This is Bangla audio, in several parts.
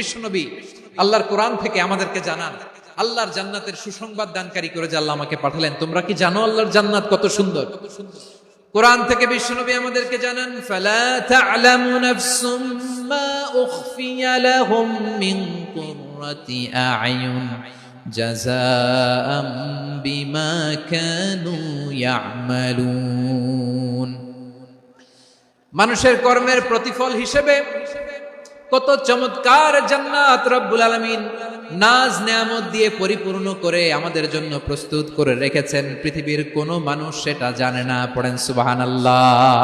বিশ্বনবী আল্লাহর কোরআন থেকে আমাদেরকে জানান আল্লাহর জান্নাতের সুসংবাদ দানকারী করে যে আল্লাহ আমাকে পাঠালেন। তোমরা কি জানো আল্লাহর জান্নাত কত সুন্দর? কোরআন থেকে বিশ্বনবী আমাদেরকে জানান, ফালা তা'লামু নাফসুম মা উখফিয়া লাহুম মিন কুররাতি আ'য়ুন জাযাআম বিমা কানু ইয়া'মালুন। মানুষের কর্মের প্রতিফল হিসেবে কত চমৎকার জান্নাত রব্বুল আলামিন নাজ নেয়ামত দিয়ে পরিপূর্ণ করে আমাদের জন্য প্রস্তুত করে রেখেছেন। পৃথিবীর কোনো মানুষ সেটা জানে না। পড়েন সুবহানাল্লাহ।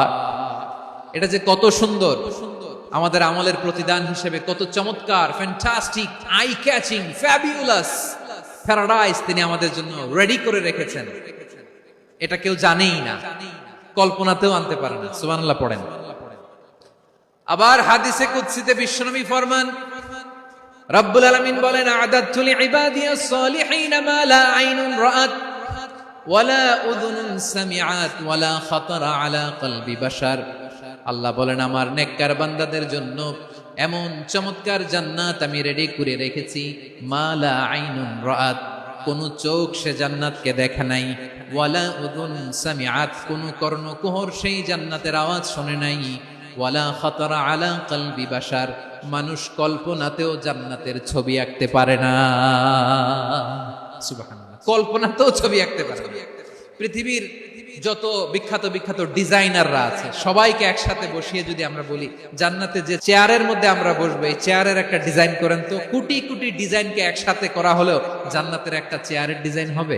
এটা যে কত সুন্দর, আমাদের আমলের প্রতিদান হিসেবে কত চমৎকার, fantastic, eye catching, fabulous paradise তিনি আমাদের জন্য রেডি করে রেখেছেন। এটা কেউ জানেই না, কল্পনাতেও আনতে পারে না। সুবহানাল্লাহ পড়েন। আবার হাদিসে কুদসিতে বিশ্বনবী ফরমান, রব্বুল আলামিন বলেন, আ'দাতু লিইবাদিয়াস সালিহিন মা লা আইনুন রাআত ওয়ালা উযুনুন সামিআত ওয়ালা খাতারা আলা কলবি বাশার। আল্লাহ বলেন, আমার নেককার বান্দাদের জন্য এমন চমৎকার জান্নাত আমি রেডি করে রেখেছি, মা লা আইনুন রাআত, কোন চোখ সে জান্নাতকে দেখে নাই, ওয়ালা উযুন সামিআত, কোন কর্ণকুহর সেই জান্নাতের আওয়াজ শুনে নাই, ওয়ালা খাতারা আলা কলবি বাশার, মানুষ কল্পনাতেও জান্নাতের ছবি আঁকতে পারে না। সুবহানাল্লাহ, কল্পনাতেও ছবি আঁকতে পারে না। পৃথিবীর যত বিখ্যাত বিখ্যাত ডিজাইনাররা আছে সবাইকে একসাথে বসিয়ে যদি আমরা বলি জান্নাতে যে চেয়ারের মধ্যে আমরা বসবো, এই চেয়ারের একটা ডিজাইন করেন তো, কোটি কোটি ডিজাইনকে একসাথে করা হলেও জান্নাতের একটা চেয়ারের ডিজাইন হবে?